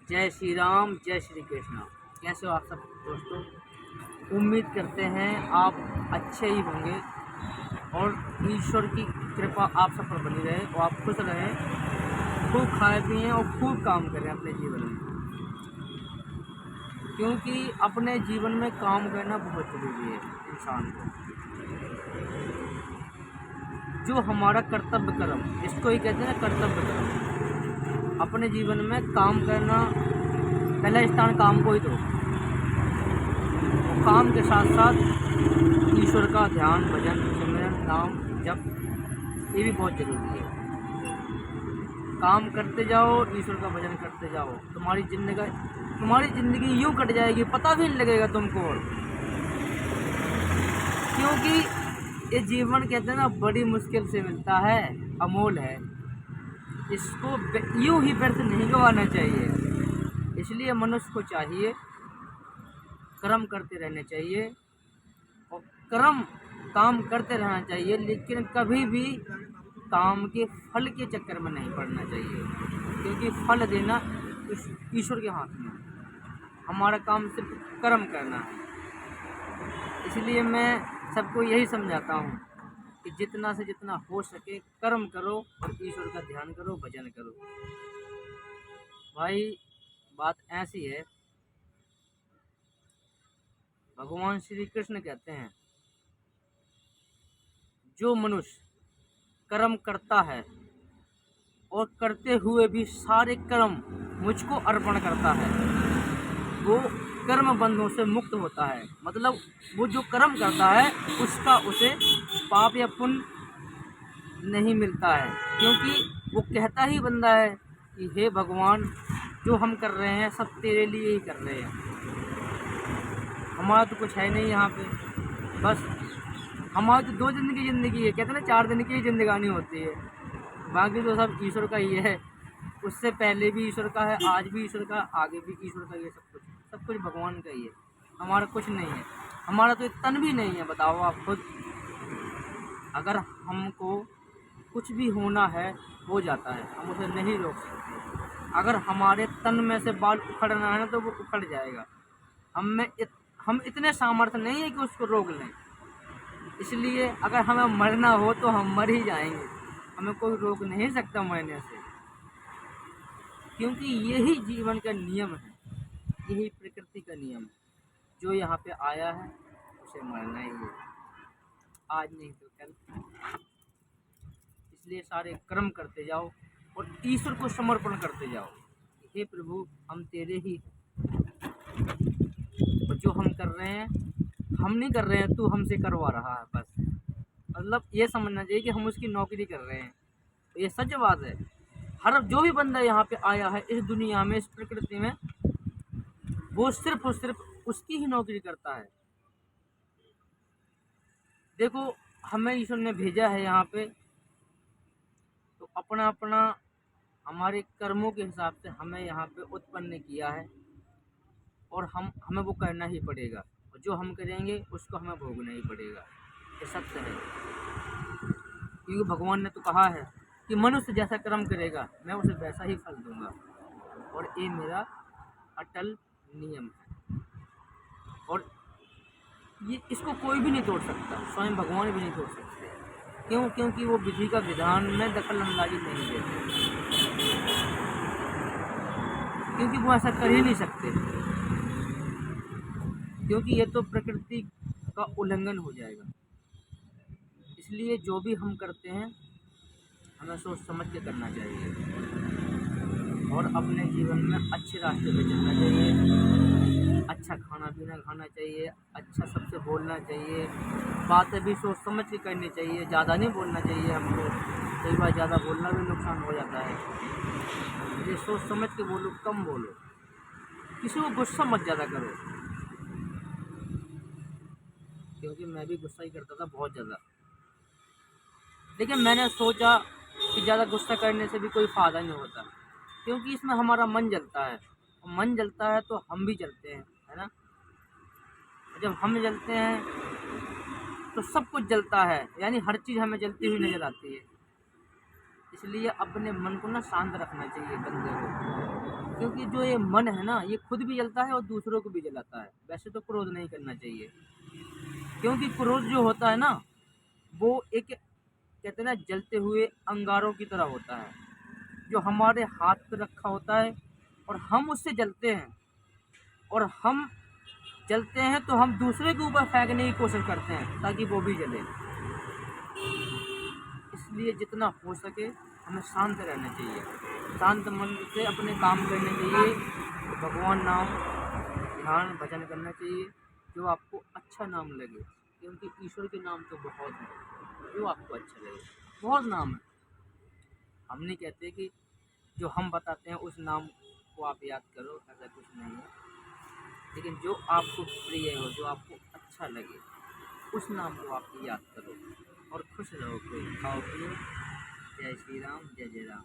जय श्री राम, जय श्री कृष्ण। कैसे हो आप सब दोस्तों? उम्मीद करते हैं आप अच्छे ही होंगे और ईश्वर की कृपा आप सब पर बनी रहे और आप खुश रहें, खूब खाएं पिएं और खूब काम करें अपने जीवन में, क्योंकि अपने जीवन में काम करना बहुत ज़रूरी है। इंसान को जो हमारा कर्तव्य कर्म, इसको ही कहते हैं कर्तव्य कर्म। अपने जीवन में काम करना, पहला स्थान काम को ही दो। काम के साथ साथ ईश्वर का ध्यान, भजन, सिमरन, नाम जप, ये भी बहुत ज़रूरी है। काम करते जाओ, ईश्वर का भजन करते जाओ, तुम्हारी ज़िंदगी यूँ कट जाएगी, पता भी नहीं लगेगा तुमको। क्योंकि ये जीवन कहते हैं ना, बड़ी मुश्किल से मिलता है, अमोल है। इसको यूँ ही व्यर्थ नहीं गंवाना चाहिए। इसलिए मनुष्य को चाहिए कर्म करते रहने चाहिए और काम करते रहना चाहिए, लेकिन कभी भी काम के फल के चक्कर में नहीं पड़ना चाहिए, क्योंकि फल देना ईश्वर के हाथ में। हमारा काम सिर्फ कर्म करना है। इसलिए मैं सबको यही समझाता हूँ कि जितना से जितना हो सके कर्म करो और ईश्वर का ध्यान करो, भजन करो। भाई बात ऐसी है, भगवान श्री कृष्ण कहते हैं, जो मनुष्य कर्म करता है और करते हुए भी सारे कर्म मुझको अर्पण करता है, वो कर्म बंधों से मुक्त होता है। मतलब वो जो कर्म करता है उसका उसे पाप या पुण्य नहीं मिलता है, क्योंकि वो कहता ही बंदा है कि हे भगवान, जो हम कर रहे हैं सब तेरे लिए ही कर रहे हैं, हमारा तो कुछ है नहीं यहाँ पे। बस हमारी तो 2 दिन की ज़िंदगी है, कहते हैं ना 4 दिन की जिंदगानी होती है, बाकी तो सब ईश्वर का ही है। उससे पहले भी ईश्वर का है, आज भी ईश्वर का, आगे भी ईश्वर का ही है। सब कुछ भगवान का ही है, हमारा कुछ नहीं है। हमारा तो एक तन भी नहीं है, बताओ आप खुद। अगर हमको कुछ भी होना है हो जाता है, हम उसे नहीं रोक सकते। अगर हमारे तन में से बाल उखड़ना है ना, तो वो उखड़ जाएगा। हम इतने सामर्थ्य नहीं है कि उसको रोक लें। इसलिए अगर हमें मरना हो तो हम मर ही जाएंगे, हमें कोई रोक नहीं सकता मरने से, क्योंकि यही जीवन का नियम है, यही प्रकृति का नियम है। जो यहाँ पे आया है उसे मरना ही है, आज नहीं तो कल। इसलिए सारे कर्म करते जाओ और ईश्वर को समर्पण करते जाओ। हे प्रभु, हम तेरे ही हैं और जो हम कर रहे हैं, हम नहीं कर रहे हैं, तू हमसे करवा रहा है। बस मतलब ये समझना चाहिए कि हम उसकी नौकरी कर रहे हैं। तो ये सच बात है। हर जो भी बंदा यहाँ पे आया है इस दुनिया में, इस प्रकृति में, वो सिर्फ और सिर्फ उसकी ही नौकरी करता है। देखो, हमें ईश्वर ने भेजा है यहाँ पे, तो अपना अपना हमारे कर्मों के हिसाब से हमें यहाँ पे उत्पन्न किया है और हमें वो करना ही पड़ेगा, और जो हम करेंगे उसको हमें भोगना ही पड़ेगा। ये सत्य है, क्योंकि भगवान ने तो कहा है कि मनुष्य जैसा कर्म करेगा मैं उसे वैसा ही फल दूंगा, और ये मेरा अटल नियम है। और ये इसको कोई भी नहीं तोड़ सकता, स्वयं भगवान भी नहीं तोड़ सकते। क्यों? क्योंकि वो विधि का विधान में दखल अंदाजी नहीं देते, क्योंकि वो ऐसा कर ही नहीं सकते, क्योंकि ये तो प्रकृति का उल्लंघन हो जाएगा। इसलिए जो भी हम करते हैं हमें सोच समझ के करना चाहिए और अपने जीवन में अच्छे रास्ते पे चलना चाहिए, अच्छा खाना पीना खाना चाहिए, अच्छा सबसे बोलना चाहिए, बातें भी सोच समझ के करनी चाहिए, ज़्यादा नहीं बोलना चाहिए हमको। कई बार ज़्यादा बोलना भी नुकसान हो जाता है। ये सोच समझ के बोलो, कम बोलो, किसी को गुस्सा मत ज़्यादा करो, क्योंकि मैं भी गुस्सा ही करता था बहुत ज़्यादा। लेकिन मैंने सोचा कि ज़्यादा गुस्सा करने से भी कोई फ़ायदा नहीं होता, क्योंकि इसमें हमारा मन जलता है, और मन जलता है तो हम भी जलते हैं, है ना। और जब हम जलते हैं तो सब कुछ जलता है, यानी हर चीज़ हमें जलती हुई नज़र आती है। इसलिए अपने मन को ना शांत रखना चाहिए बंदे को, क्योंकि जो ये मन है ना ये खुद भी जलता है और दूसरों को भी जलाता है। वैसे तो क्रोध नहीं करना चाहिए, क्योंकि क्रोध जो होता है ना वो एक कहते हैं ना जलते हुए अंगारों की तरह होता है, जो हमारे हाथ पे रखा होता है और हम उससे जलते हैं, और हम जलते हैं तो हम दूसरे के ऊपर फेंकने की कोशिश करते हैं ताकि वो भी जले। इसलिए जितना हो सके हमें शांत रहना चाहिए, शांत मन से अपने काम करने चाहिए, भगवान नाम ध्यान भजन करना चाहिए, जो आपको अच्छा नाम लगे, क्योंकि ईश्वर के नाम तो बहुत हैं, जो आपको अच्छा लगे। बहुत नाम है, हम नहीं कहते कि जो हम बताते हैं उस नाम को आप याद करो, ऐसा कुछ नहीं है, लेकिन जो आपको प्रिय हो, जो आपको अच्छा लगे, उस नाम को आप याद करो और खुश रहो। कोई खाओ पियो। जय श्री राम, जय जय राम।